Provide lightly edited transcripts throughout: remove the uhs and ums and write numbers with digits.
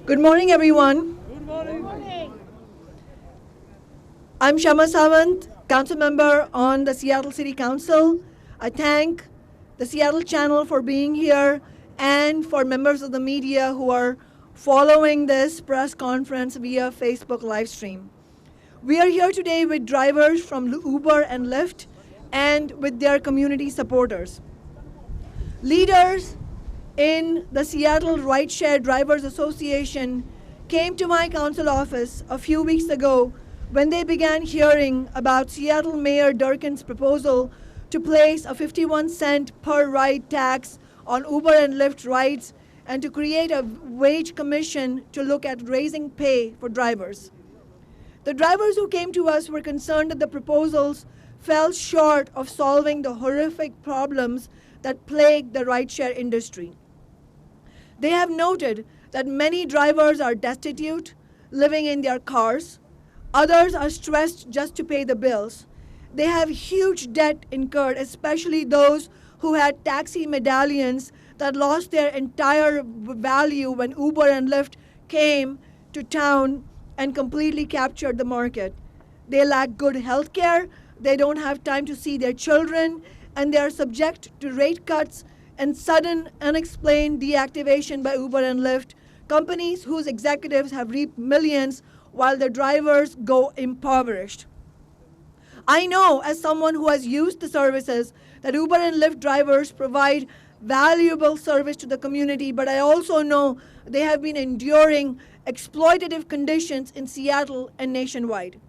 Good morning, everyone. I'm Kshama Sawant, council member on the Seattle City Council. I thank the Seattle Channel for being here and for members of the media who are following this press conference via Facebook live stream. We are here today with drivers from Uber and Lyft and with their community supporters. Leaders in the Seattle Rideshare Drivers Association came to my council office a few weeks ago when they began hearing about Seattle Mayor Durkan's proposal to place a 51-cent per ride tax on Uber and Lyft rides and to create a wage commission to look at raising pay for drivers. The drivers who came to us were concerned that the proposals fell short of solving the horrific problems that plague the rideshare industry. They have noted that many drivers are destitute, living in their cars. Others are stressed just to pay the bills. They have huge debt incurred, especially those who had taxi medallions that lost their entire value when Uber and Lyft came to town and completely captured the market. They lack good health care, they don't have time to see their children, and they are subject to rate cuts and sudden, unexplained deactivation by Uber and Lyft, companies whose executives have reaped millions while the drivers go impoverished. I know, as someone who has used the services, that Uber and Lyft drivers provide valuable service to the community, but I also know they have been enduring exploitative conditions in Seattle and nationwide.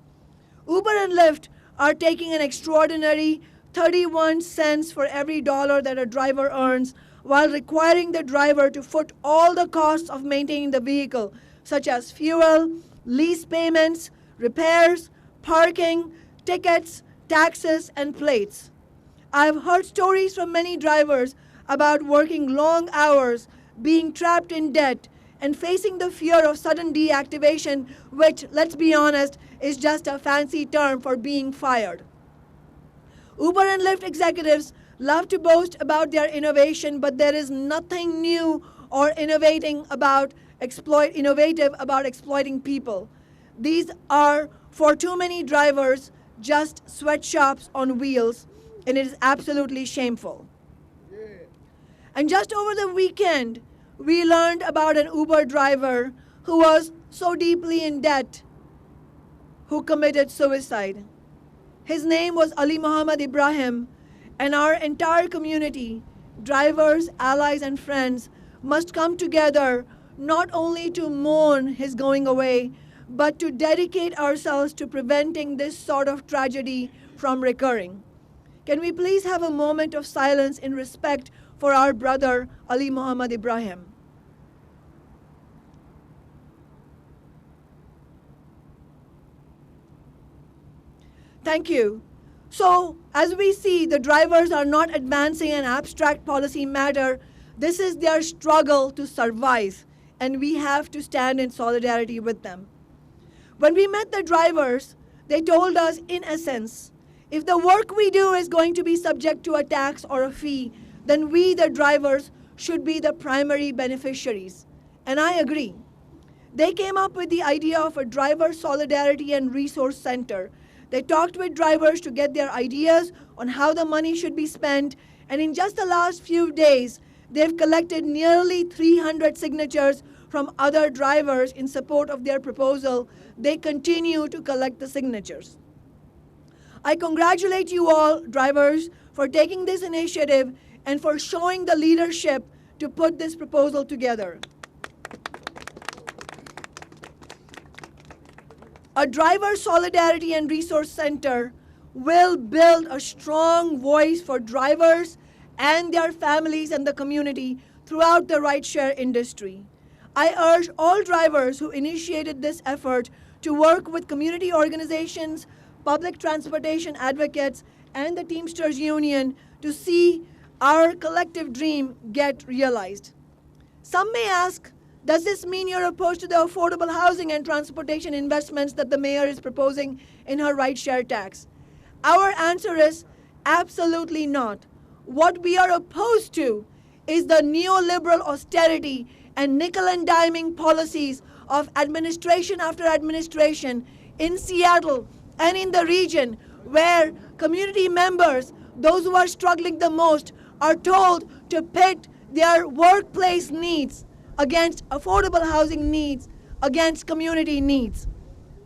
Uber and Lyft are taking an extraordinary 31 cents for every dollar that a driver earns, while requiring the driver to foot all the costs of maintaining the vehicle, such as fuel, lease payments, repairs, parking, tickets, taxes, and plates. I've heard stories from many drivers about working long hours, being trapped in debt, and facing the fear of sudden deactivation, which, let's be honest, is just a fancy term for being fired. Uber and Lyft executives love to boast about their innovation, but there is nothing new or innovative about exploiting people. These are, for too many drivers, just sweatshops on wheels, and it is absolutely shameful. And just over the weekend, we learned about an Uber driver who was so deeply in debt who committed suicide. His name was Ali Muhammad Ibrahim, and our entire community, drivers, allies, and friends, must come together not only to mourn his going away, but to dedicate ourselves to preventing this sort of tragedy from recurring. Can we please have a moment of silence in respect for our brother Ali Muhammad Ibrahim? Thank you. So, as we see, the drivers are not advancing an abstract policy matter. This is their struggle to survive, and we have to stand in solidarity with them. When we met the drivers, they told us, in essence, if the work we do is going to be subject to a tax or a fee, then we, the drivers, should be the primary beneficiaries. And I agree. They came up with the idea of a driver solidarity and resource center. They talked with drivers to get their ideas on how the money should be spent, and in just the last few days, they've collected nearly 300 signatures from other drivers in support of their proposal. They continue to collect the signatures. I congratulate you all, drivers, for taking this initiative and for showing the leadership to put this proposal together. A driver solidarity and resource center will build a strong voice for drivers and their families and the community throughout the rideshare industry. I urge all drivers who initiated this effort to work with community organizations, public transportation advocates, and the Teamsters Union to see our collective dream get realized. Some may ask, does this mean you're opposed to the affordable housing and transportation investments that the mayor is proposing in her rideshare tax? Our answer is absolutely not. What we are opposed to is the neoliberal austerity and nickel and diming policies of administration after administration in Seattle and in the region, where community members, those who are struggling the most, are told to pit their workplace needs against affordable housing needs, against community needs.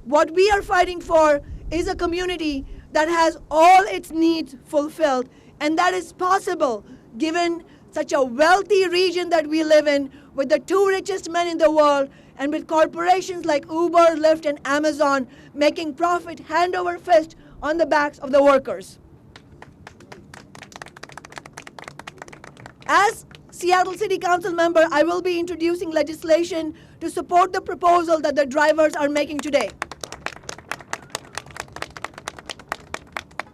What we are fighting for is a community that has all its needs fulfilled, and that is possible given such a wealthy region that we live in, with the two richest men in the world, and with corporations like Uber, Lyft, and Amazon making profit hand over fist on the backs of the workers. As Seattle City Council member, I will be introducing legislation to support the proposal that the drivers are making today.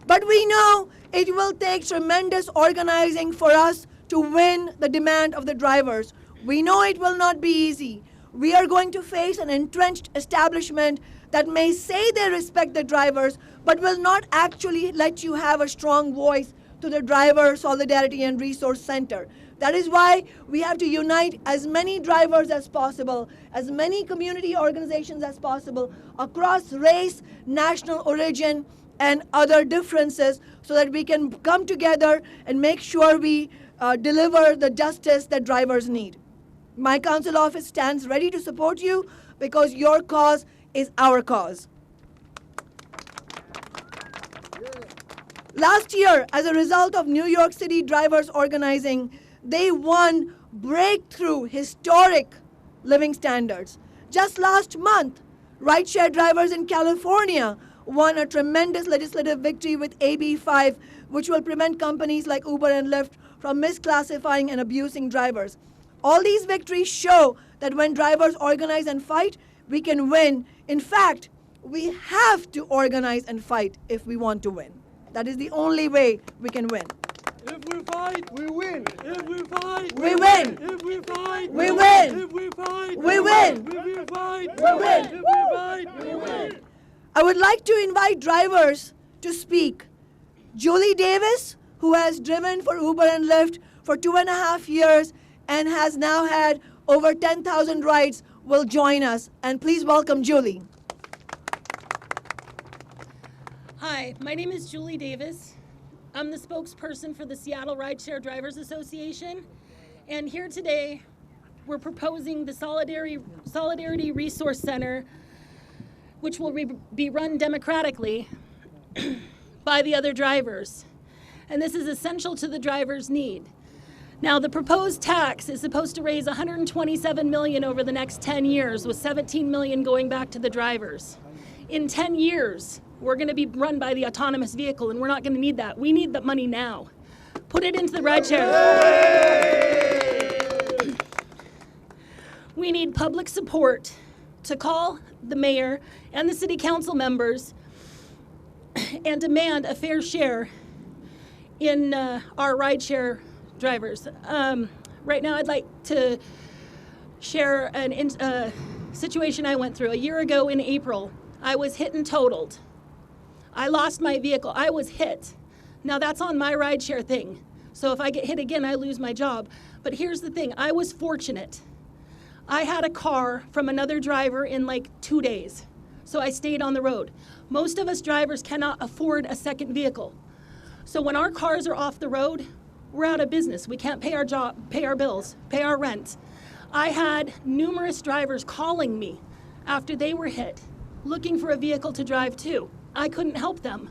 But we know it will take tremendous organizing for us to win the demand of the drivers. We know it will not be easy. We are going to face an entrenched establishment that may say they respect the drivers, but will not actually let you have a strong voice to the Driver Solidarity and Resource Center. That is why we have to unite as many drivers as possible, as many community organizations as possible, across race, national origin, and other differences, so that we can come together and make sure we deliver the justice that drivers need. My council office stands ready to support you because your cause is our cause. Last year, as a result of New York City drivers organizing, they won breakthrough historic living standards. Just last month, rideshare drivers in California won a tremendous legislative victory with AB 5, which will prevent companies like Uber and Lyft from misclassifying and abusing drivers. All these victories show that when drivers organize and fight, we can win. In fact, we have to organize and fight if we want to win. That is the only way we can win. If we fight, we win. If we fight, we win. If we fight, we win. If we fight, we win. If we fight, we win. If we fight, we win. I would like to invite drivers to speak. Julie Davis, who has driven for Uber and Lyft for 2.5 years and has now had over 10,000 rides, will join us. And please welcome Julie. Hi, my name is Julie Davis. I'm the spokesperson for the Seattle Rideshare Drivers Association. And here today, we're proposing the Solidarity Resource Center, which will be run democratically by the other drivers. And this is essential to the drivers' need. Now, the proposed tax is supposed to raise $127 million over the next 10 years, with $17 million going back to the drivers. In 10 years, we're going to be run by the autonomous vehicle, and we're not going to need that. We need the money now. Put it into the rideshare. We need public support to call the mayor and the city council members and demand a fair share in our rideshare drivers. Right now, I'd like to share a situation I went through. A year ago in April, I was hit and totaled. I lost my vehicle. I was hit. Now, that's on my rideshare thing. So if I get hit again, I lose my job. But here's the thing. I was fortunate. I had a car from another driver in like 2 days. So I stayed on the road. Most of us drivers cannot afford a second vehicle. So when our cars are off the road, we're out of business. We can't pay our job, pay our bills, pay our rent. I had numerous drivers calling me after they were hit, looking for a vehicle to drive too. I couldn't help them.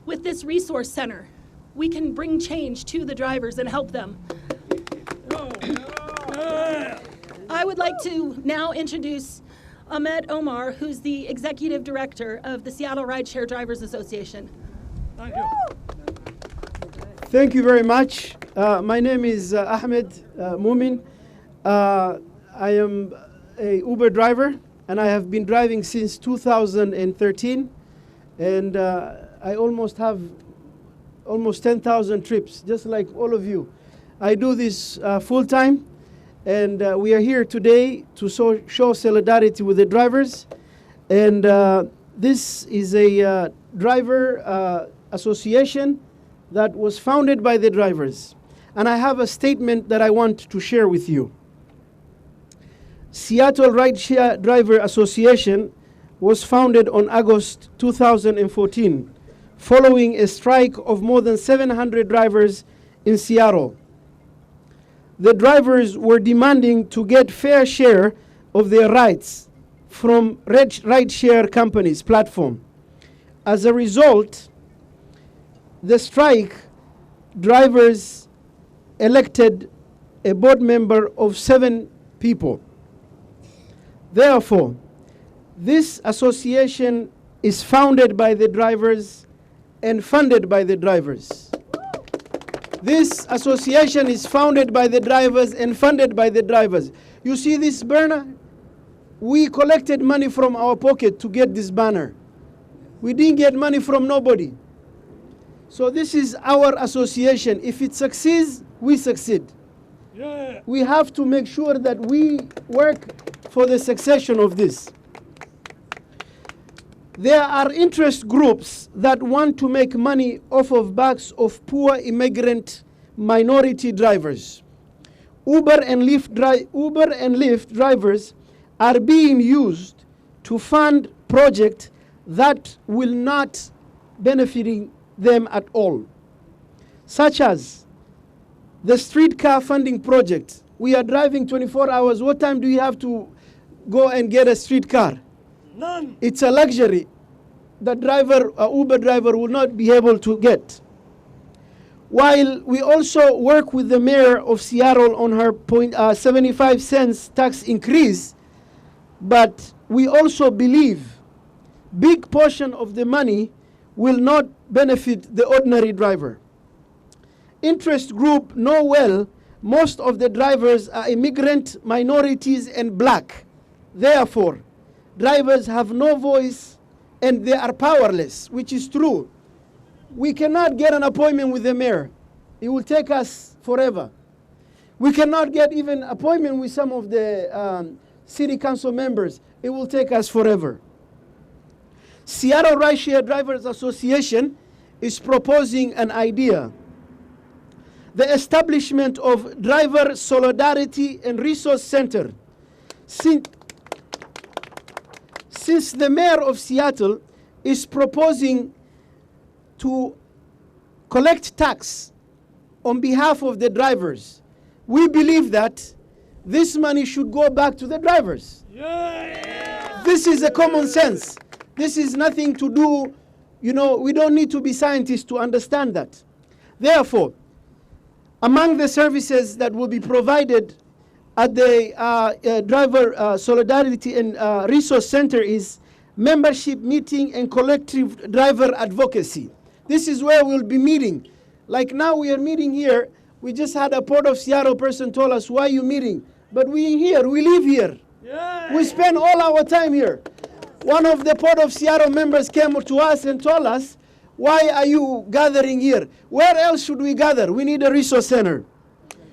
With this resource center, we can bring change to the drivers and help them. I would like to now introduce Ahmed Omar, who's the executive director of the Seattle Rideshare Drivers Association. Thank you. Thank you very much. My name is Hamid Moomin. I am a Uber driver, and I have been driving since 2013. And I almost have 10,000 trips, just like all of you. I do this full time, and we are here today to show solidarity with the drivers. And this is a driver association that was founded by the drivers. And I have a statement that I want to share with you. Seattle Rideshare Driver Association was founded on August 2014, following a strike of more than 700 drivers in Seattle. The drivers were demanding to get fair share of their rights from rideshare companies' platform. As a result, the strike drivers elected a board member of 7 people. Therefore, this association is founded by the drivers and funded by the drivers. This association is founded by the drivers and funded by the drivers. You see this banner? We collected money from our pocket to get this banner. We didn't get money from nobody. So this is our association. If it succeeds, we succeed. Yeah. We have to make sure that we work for the succession of this. There are interest groups that want to make money off of backs of poor immigrant minority drivers. Uber and Lyft drivers are being used to fund projects that will not benefiting them at all, such as the streetcar funding project. We are driving 24 hours. What time do you have to go and get a streetcar? None. It's a luxury the driver, Uber driver, will not be able to get. While we also work with the mayor of Seattle on her 75 cents tax increase, but we also believe big portion of the money will not benefit the ordinary driver. Interest group know well most of the drivers are immigrant, minorities, and black. Therefore, drivers have no voice and they are powerless, which is true. We cannot get an appointment with the mayor. It will take us forever. We cannot get even appointment with some of the city council members. It will take us forever. Seattle Rideshare Drivers Association is proposing an idea. The establishment of Driver Solidarity and Resource Center. Since the mayor of Seattle is proposing to collect tax on behalf of the drivers, we believe that this money should go back to the drivers. Yeah. This is a common sense. This is nothing to do, we don't need to be scientists to understand that. Therefore, among the services that will be provided at the Driver Solidarity and Resource Center is membership meeting and collective driver advocacy. This is where we'll be meeting. Like now we are meeting here. We just had a Port of Seattle person told us, why are you meeting? But we here, we live here. Yeah. We spend all our time here. One of the Port of Seattle members came to us and told us, why are you gathering here? Where else should we gather? We need a resource center.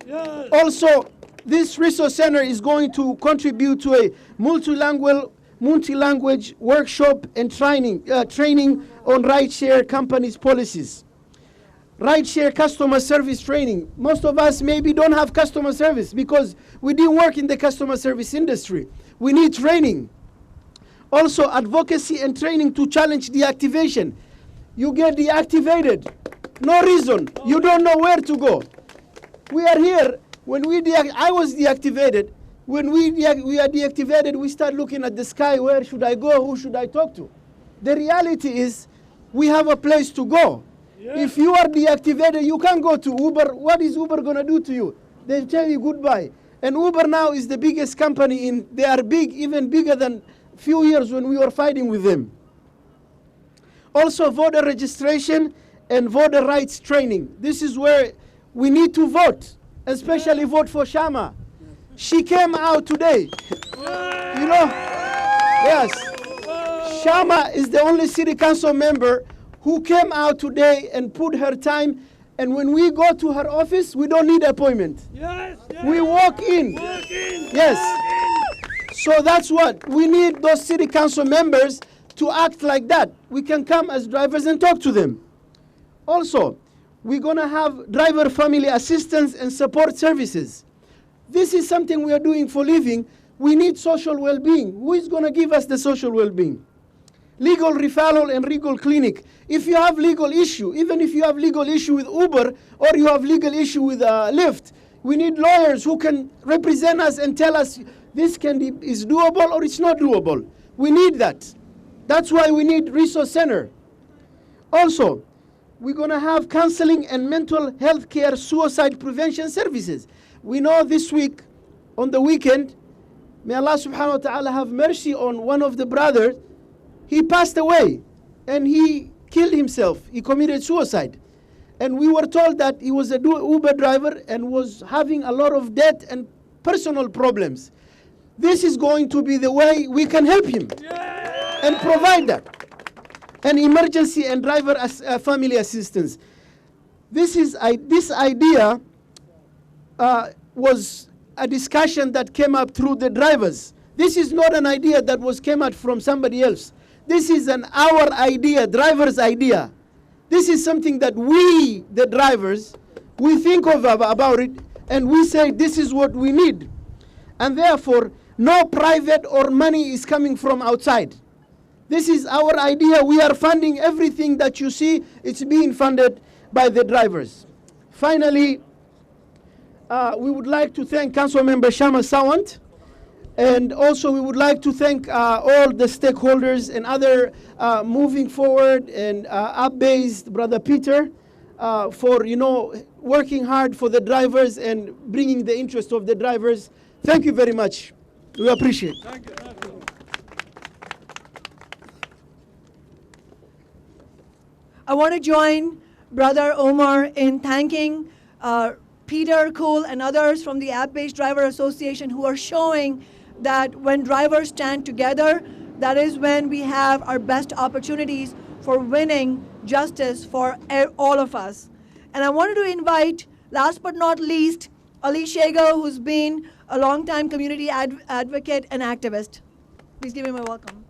Yeah. Also, this resource center is going to contribute to a multi-language workshop and training on rideshare companies' policies. Rideshare customer service training. Most of us maybe don't have customer service because we didn't work in the customer service industry. We need training. Also, advocacy and training to challenge deactivation. You get deactivated. No reason. You don't know where to go. We are here. When I was deactivated. When we are deactivated, we start looking at the sky. Where should I go? Who should I talk to? The reality is we have a place to go. Yeah. If you are deactivated, you can't go to Uber. What is Uber going to do to you? They tell you goodbye. And Uber now is the biggest company they are big, even bigger than a few years when we were fighting with them. Also, voter registration and voter rights training. This is where we need to vote, especially vote for Kshama. She came out today. Yes. Kshama is the only city council member who came out today and put her time. And when we go to her office, we don't need appointment. Yes. Yes. We walk in. Walk in. Yes. Walk in. So that's what we need, those city council members to act like that. We can come as drivers and talk to them. Also, we're going to have driver family assistance and support services. This is something we are doing for living. We need social well-being. Who is going to give us the social well-being? Legal referral and legal clinic. If you have legal issue, even if you have legal issue with Uber or you have legal issue with Lyft, we need lawyers who can represent us and tell us this is doable or it's not doable. We need that. That's why we need resource center. Also, we're going to have counseling and mental health care suicide prevention services. We know this week, on the weekend, may Allah subhanahu wa ta'ala have mercy on one of the brothers. He passed away and he killed himself. He committed suicide. And we were told that he was a Uber driver and was having a lot of debt and personal problems. This is going to be the way we can help him and provide that. And emergency and driver family assistance. This idea was a discussion that came up through the drivers. This is not an idea that came out from somebody else. This is our idea, driver's idea. This is something that we, the drivers, we think of about it, and we say this is what we need. And therefore, no private or money is coming from outside. This is our idea. We are funding everything that you see. It's being funded by the drivers. Finally, we would like to thank Councilmember Kshama Sawant. And also we would like to thank all the stakeholders and other moving forward and up-based Brother Peter for working hard for the drivers and bringing the interest of the drivers. Thank you very much. We appreciate it. Thank you. I want to join Brother Omar in thanking Peter, Cole, and others from the App-Based Driver Association who are showing that when drivers stand together, that is when we have our best opportunities for winning justice for all of us. And I wanted to invite, last but not least, Alicia Ho, who's been a longtime community advocate and activist. Please give him a welcome.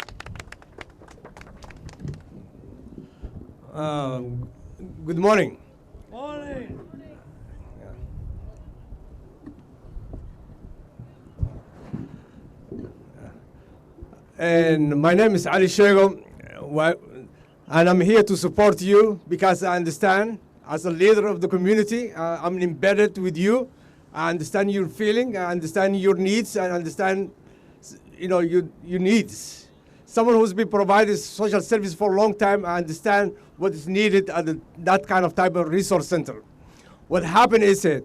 Good morning. Morning. And my name is Alicia Ho, and I'm here to support you because I understand, as a leader of the community, I'm embedded with you. I understand your feeling, I understand your needs, I understand, your needs. Someone who's been providing social service for a long time, I understand what is needed at that kind of type of resource center. What happened is that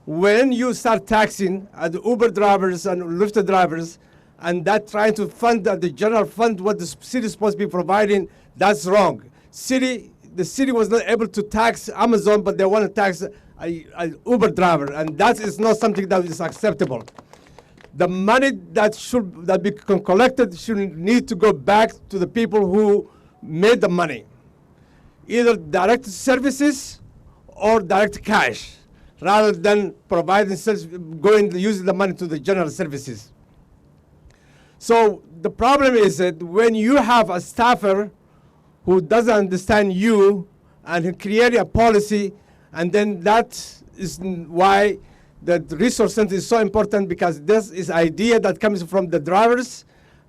when you start taxing the Uber drivers and Lyft drivers, and that trying to fund the general fund what the city is supposed to be providing, that's wrong. The city was not able to tax Amazon, but they want to tax an Uber driver, and that is not something that is acceptable. The money that be collected should need to go back to the people who made the money, either direct services or direct cash, rather than using the money to the general services. So the problem is that when you have a staffer who doesn't understand you and who create a policy, and then that is why the resource center is so important, because this is idea that comes from the drivers,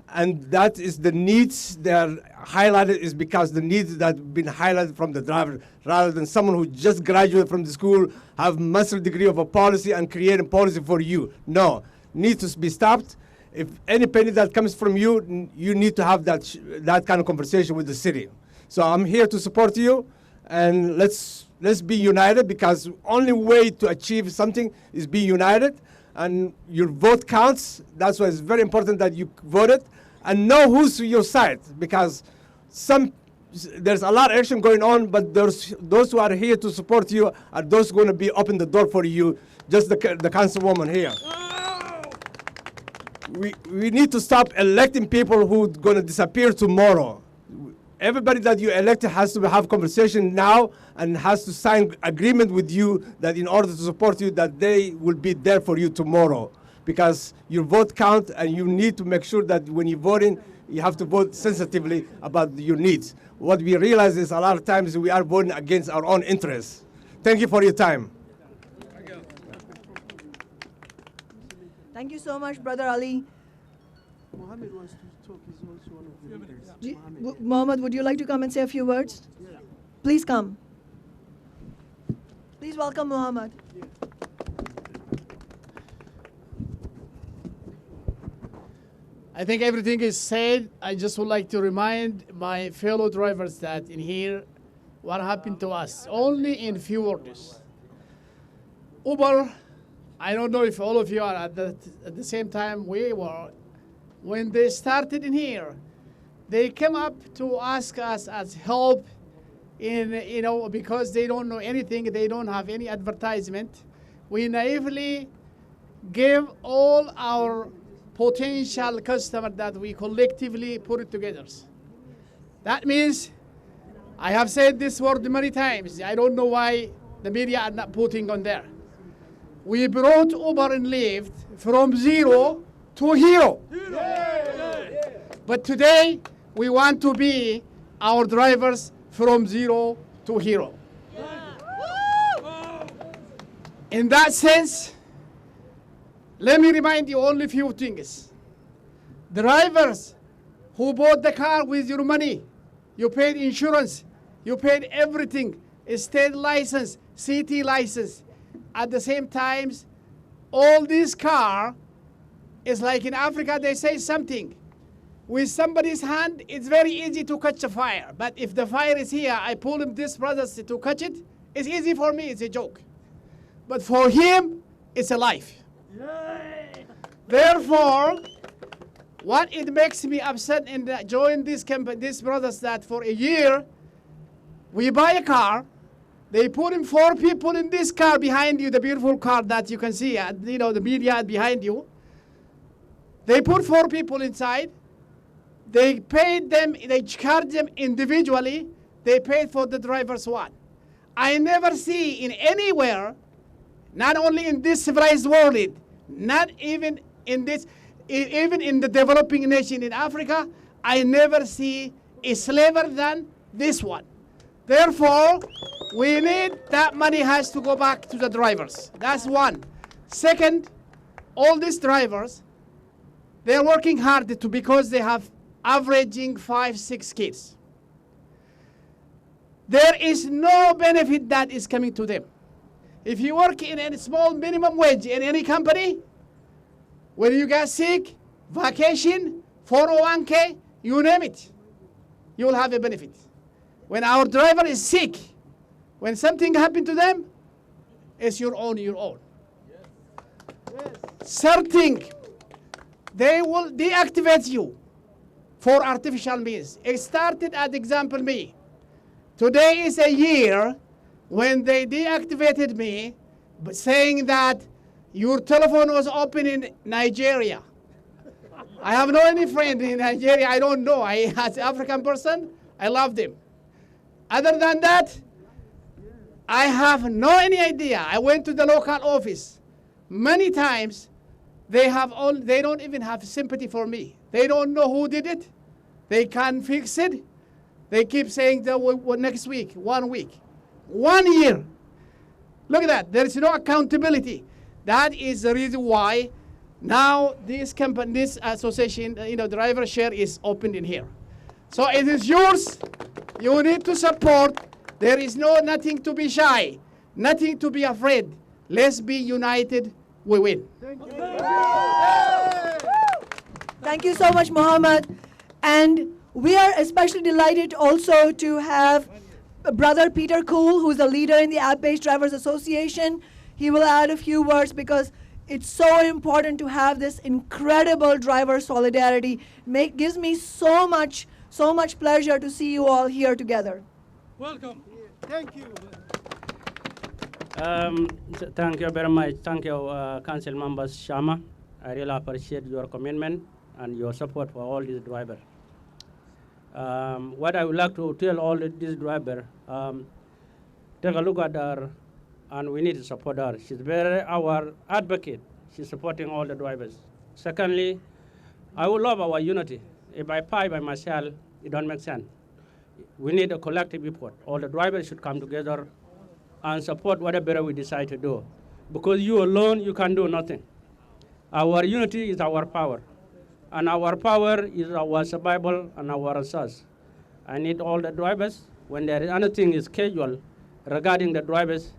and that is the needs that are highlighted is because the needs that have been highlighted from the driver, rather than someone who just graduated from the school, have master's degree of a policy and create a policy for you. No, needs to be stopped. If any penny that comes from you, you need to have that kind of conversation with the city. So I'm here to support you, and let's be united, because only way to achieve something is be united, and your vote counts. That's why it's very important that you voted, and know who's your side, because there's a lot of action going on, but those who are here to support you are those who are going to be open the door for you, just the councilwoman here. We need to stop electing people who are going to disappear tomorrow. Everybody that you elected has to have conversation now and has to sign agreement with you that in order to support you, that they will be there for you tomorrow. Because your vote counts, and you need to make sure that when you're voting, you have to vote sensitively about your needs. What we realize is a lot of times we are voting against our own interests. Thank you for your time. Thank you so much, Brother Ali. Mohammed wants to talk. He's also one of the leaders. Mohammed, would you like to come and say a few words? Please come. Please welcome Mohammed. I think everything is said. I just would like to remind my fellow drivers that in here, what happened to us, only in few words. Uber, I don't know if all of you are at the same time we were. When they started in here, they came up to ask us as help in, because they don't know anything, they don't have any advertisement. We naively gave all our potential customers that we collectively put it together. That means, I have said this word many times, I don't know why the media are not putting on there. We brought Uber and Lyft from zero to hero. But today, we want to be our drivers from zero to hero. In that sense, let me remind you only a few things. Drivers who bought the car with your money, you paid insurance, you paid everything, state license, city license. At the same time, all this car is like in Africa, they say something. With somebody's hand, it's very easy to catch a fire. But if the fire is here, I pull him this brothers to catch it. It's easy for me, it's a joke. But for him, it's a life. Therefore, what it makes me upset in join this company, these brothers, that for a year, we buy a car, they put in 4 people in this car behind you, the beautiful car that you can see, the media behind you. They put 4 people inside. They paid them, they charged them individually. They paid for the driver's one. I never see in anywhere, not only in this civilized world, not even in this, even in the developing nation in Africa, I never see a slaver than this one. Therefore, we need that money has to go back to the drivers. That's one. Second, all these drivers, they're working hard because they have averaging 5-6 kids. There is no benefit that is coming to them. If you work in a small minimum wage in any company, when you get sick, vacation, 401k, you name it, you will have a benefit. When our driver is sick, when something happened to them, it's your own. Third thing, they will deactivate you for artificial means. It started at example me. Today is a year when they deactivated me, saying that your telephone was open in Nigeria. I have no any friend in Nigeria. I don't know. As an African person, I love them. Other than that, I have no any idea. I went to the local office many times. They don't even have sympathy for me. They don't know who did it. They can't fix it. They keep saying next week, 1 week, 1 year. Look at that. There is no accountability. That is the reason why now this company, this association, driver share is opened in here. So it is yours. You need to support. There is nothing to be shy, nothing to be afraid. Let's be united. We win. Thank you so much, Mohammed. And we are especially delighted also to have Brother Peter Cool, who's a leader in the App-Based Drivers Association. He will add a few words because it's so important to have this incredible driver solidarity. Gives me so much pleasure to see you all here together. Welcome. Thank you. Thank you very much. Thank you, Council Members Kshama. I really appreciate your commitment and your support for all these drivers. What I would like to tell all these drivers, take a look at her, and we need to support her. She's very our advocate. She's supporting all the drivers. Secondly, I would love our unity. If I pie by myself, it don't make sense. We need a collective effort. All the drivers should come together and support whatever we decide to do. Because you alone, you can do nothing. Our unity is our power. And our power is our survival and our resource. I need all the drivers. When there is anything is scheduled regarding the drivers,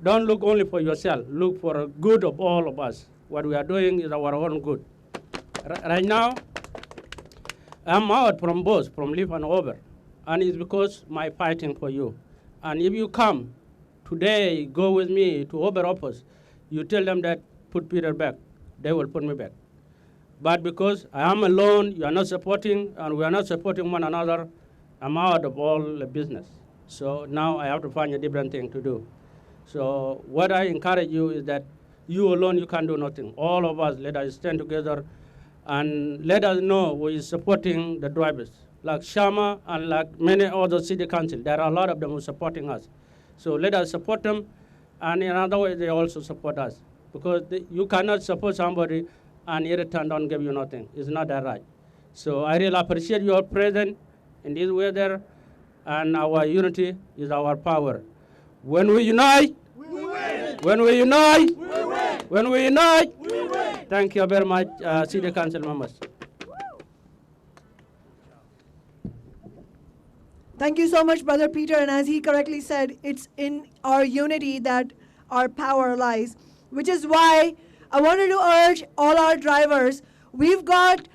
don't look only for yourself. Look for the good of all of us. What we are doing is our own good. Right now, I'm out from both, from Lyft and Uber. And it's because my fighting for you. And if you come today, go with me to Uber office, you tell them that put Peter back, they will put me back. But because I am alone, you are not supporting, and we are not supporting one another, I'm out of all the business. So now I have to find a different thing to do. So what I encourage you is that you alone, you can't do nothing. All of us, let us stand together and let us know who is supporting the drivers. Like Kshama and like many other city council, there are a lot of them who are supporting us. So let us support them, and in another way, they also support us. Because you cannot support somebody and in return don't give you nothing. It's not that right. So I really appreciate your presence in this weather, and our unity is our power. When we unite, we win. When we unite, we win. When we unite, we win. Thank you very much, city council members. Thank you so much, Brother Peter. And as he correctly said, it's in our unity that our power lies, which is why I wanted to urge all our drivers. We've got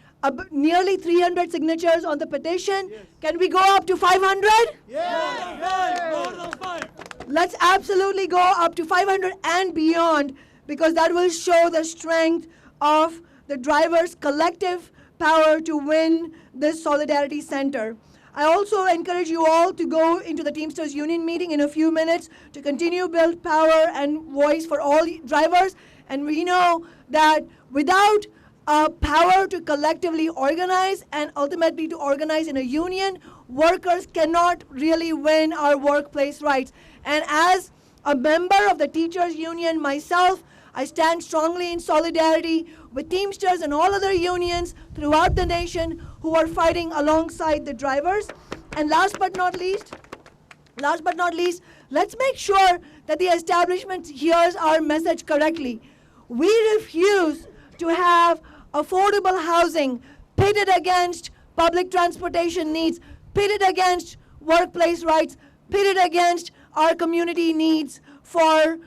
nearly 300 signatures on the petition. Yes. Can we go up to 500? Yes. More than 5. Let's absolutely go up to 500 and beyond, because that will show the strength of the drivers' collective power to win this Solidarity Center. I also encourage you all to go into the Teamsters Union meeting in a few minutes to continue build power and voice for all drivers. And we know that without power to collectively organize and ultimately to organize in a union, workers cannot really win our workplace rights. And as a member of the teachers union myself, I stand strongly in solidarity with Teamsters and all other unions throughout the nation who are fighting alongside the drivers. And last but not least, let's make sure that the establishment hears our message correctly. We refuse to have affordable housing pitted against public transportation needs, pitted against workplace rights, pitted against our community needs for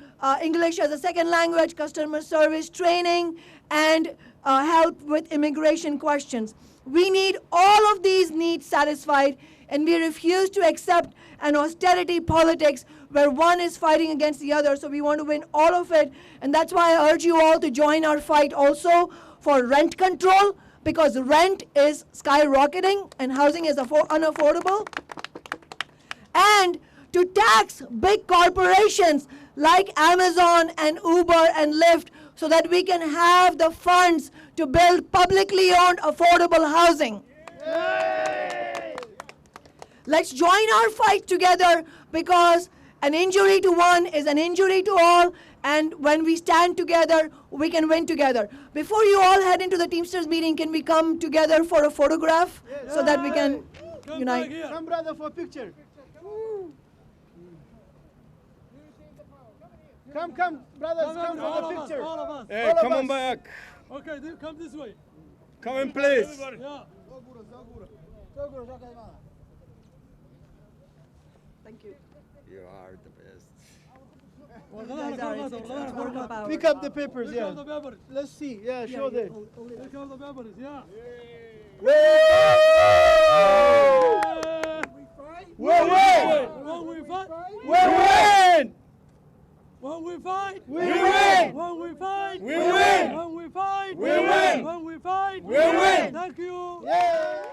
English as a second language, customer service training, and help with immigration questions. We need all of these needs satisfied, and we refuse to accept an austerity politics where one is fighting against the other. So we want to win all of it, and that's why I urge you all to join our fight also for rent control, because rent is skyrocketing and housing is unaffordable. And to tax big corporations like Amazon and Uber and Lyft so that we can have the funds to build publicly owned affordable housing. Yay! Let's join our fight together, because an injury to one is an injury to all, and when we stand together, we can win together. Before you all head into the Teamsters meeting, can we come together for a photograph so that we can unite? Come, brother, for a picture. Come, brothers, come for the picture. All of us. Hey, come on back. Okay, then come this way. Come in, please. Yeah. Thank you. You are the best. Pick up the papers, Pick yeah. up the papers. Let's see, yeah, show them. Pick up the papers, yeah. We win! When we fight, We win! when we fight, We win! when we fight, We win! when we fight, We win! when we fight, We win! Thank you. Yeah!